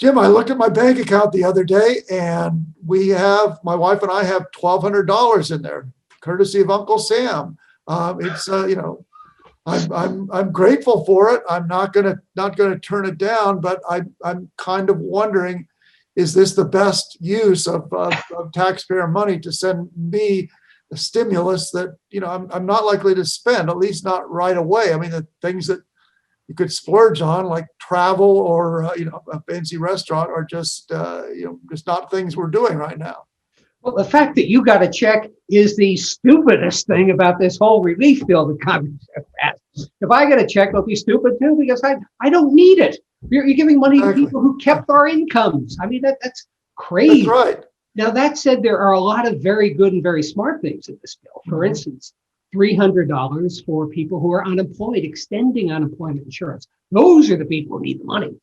Jim, I looked at my bank account the other day, and my wife and I have $1,200 in there, courtesy of Uncle Sam. It's I'm grateful for it. I'm not gonna turn it down, but I'm kind of wondering, is this the best use of taxpayer money to send me a stimulus that I'm not likely to spend, at least not right away. I mean, the things that you could splurge on, like travel or a fancy restaurant, are just just not things we're doing right now. Well, the fact that you got a check is the stupidest thing about this whole relief bill that Congress has passed. If I get a check, it'll be stupid too, because I don't need it. You're giving money to people who kept our incomes. I mean, that's crazy. That's right. Now, that said, there are a lot of very good and very smart things in this bill. For instance, $300 for people who are unemployed, extending unemployment insurance. Those are the people who need the money.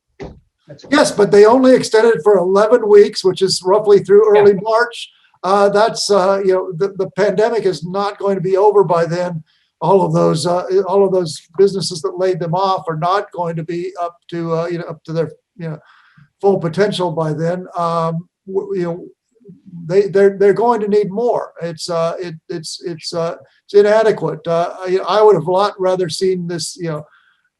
Yes, but they only extended it for 11 weeks, which is roughly through early March. That's the pandemic is not going to be over by then. All of those businesses that laid them off are not going to be up to their full potential by then. They're going to need more. It's inadequate. I would have a lot rather seen this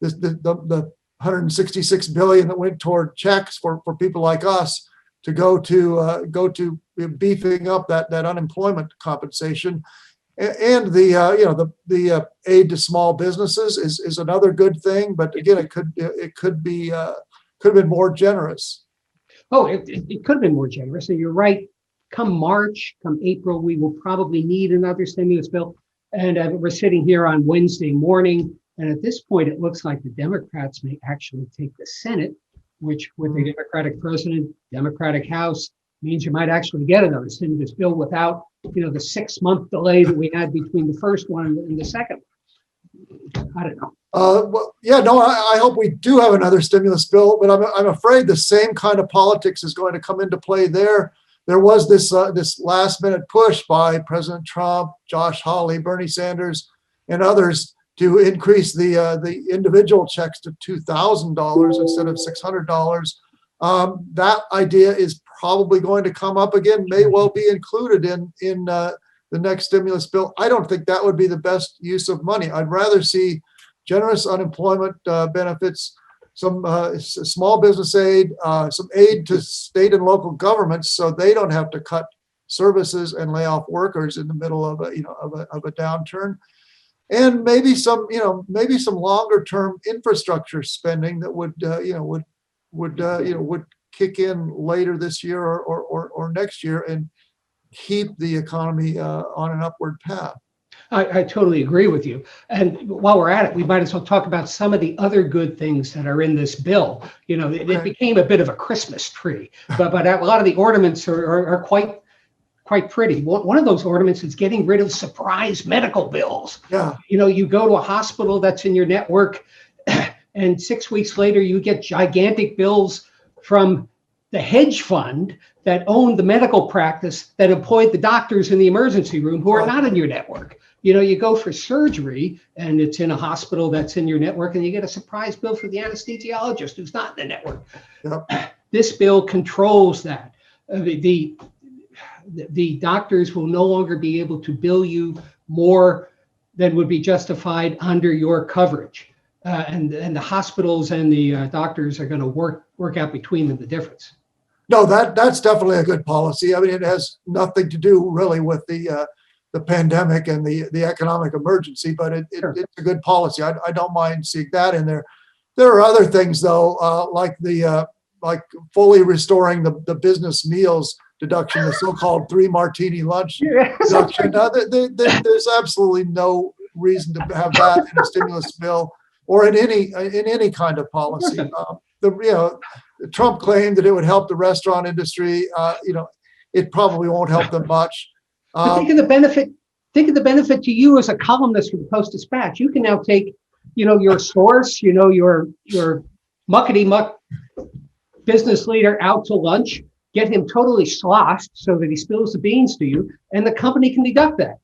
the $166 billion that went toward checks for people like us to go to beefing up that unemployment compensation, and the aid to small businesses is another good thing. But again, it could have been more generous. Oh, it could have been more generous. And you're right. Come March, come April, we will probably need another stimulus bill. And we're sitting here on Wednesday morning. And at this point, it looks like the Democrats may actually take the Senate, which with a Democratic president, Democratic House, means you might actually get another stimulus bill without, the 6-month delay that we had between the first one and the second one. I don't know. I hope we do have another stimulus bill, but I'm afraid the same kind of politics is going to come into play there. There was this last minute push by President Trump, Josh Hawley, Bernie Sanders, and others to increase the individual checks to $2,000 instead of $600. That idea is probably going to come up again, may well be included in the next stimulus bill. I don't think that would be the best use of money. I'd rather see generous unemployment benefits, some small business aid, some aid to state and local governments so they don't have to cut services and lay off workers in the middle of a downturn. And maybe some longer term infrastructure spending that would kick in later this year or next year and keep the economy on an upward path. I totally agree with you. And while we're at it, we might as well talk about some of the other good things that are in this bill. It became a bit of a Christmas tree, but a lot of the ornaments are quite pretty. One of those ornaments is getting rid of surprise medical bills. Yeah. You go to a hospital that's in your network, and 6 weeks later you get gigantic bills from the hedge fund that owned the medical practice that employed the doctors in the emergency room who are not in your network. You go for surgery and it's in a hospital that's in your network, and you get a surprise bill for the anesthesiologist who's not in the network. Yep. This bill controls that. The doctors will no longer be able to bill you more than would be justified under your coverage. And the hospitals and the doctors are going to work out between them the difference. No, that's definitely a good policy. I mean, it has nothing to do really with the pandemic and the economic emergency, but it's a good policy. I don't mind seeing that in there. There are other things though, like fully restoring the business meals deduction, the so-called 3 martini lunch deduction. There's absolutely no reason to have that in a stimulus bill or in any kind of policy. Trump claimed that it would help the restaurant industry. It probably won't help them much. But think of the benefit. Think of the benefit to you as a columnist for the Post-Dispatch. You can now take, your source, your muckety muck business leader out to lunch, get him totally sloshed so that he spills the beans to you, and the company can deduct that.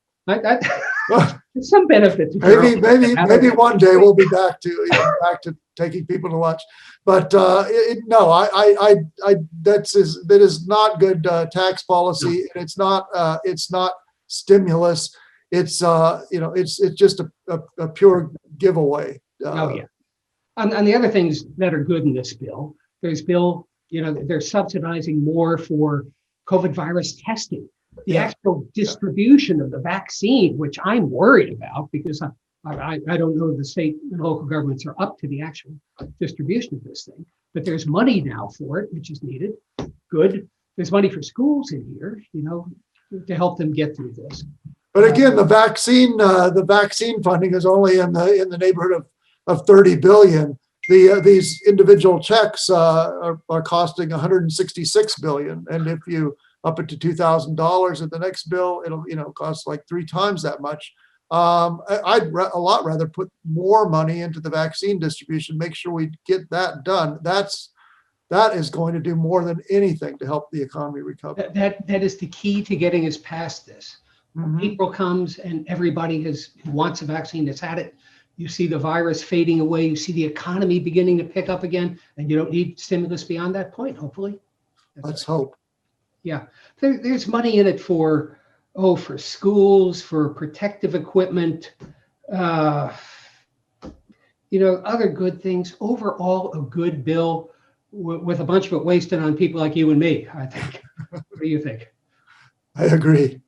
There's some benefit to Maybe one day we'll be back to taking people to lunch. But no, that is not good tax policy, and it's not stimulus. It's it's just a pure giveaway. Oh, yeah. And the other things that are good in this bill, they're subsidizing more for COVID virus testing. The actual distribution of the vaccine, which I'm worried about because I don't know if the state and local governments are up to the actual distribution of this thing, but there's money now for it, which is needed. Good. There's money for schools in here, to help them get through this. But again, the vaccine funding is only in the neighborhood of 30 billion. These individual checks are costing 166 billion, and if you up it to $2,000 at the next bill, it'll cost like 3 times that much. I'd a lot rather put more money into the vaccine distribution, make sure we get that done. That is going to do more than anything to help the economy recover. That is the key to getting us past this. Mhm. April comes and everybody who wants a vaccine that's had it. You see the virus fading away. You see the economy beginning to pick up again, and you don't need stimulus beyond that point, hopefully. Let's hope. Yeah, there's money in it for schools, for protective equipment, other good things. Overall, a good bill with a bunch of it wasted on people like you and me, I think. What do you think? I agree.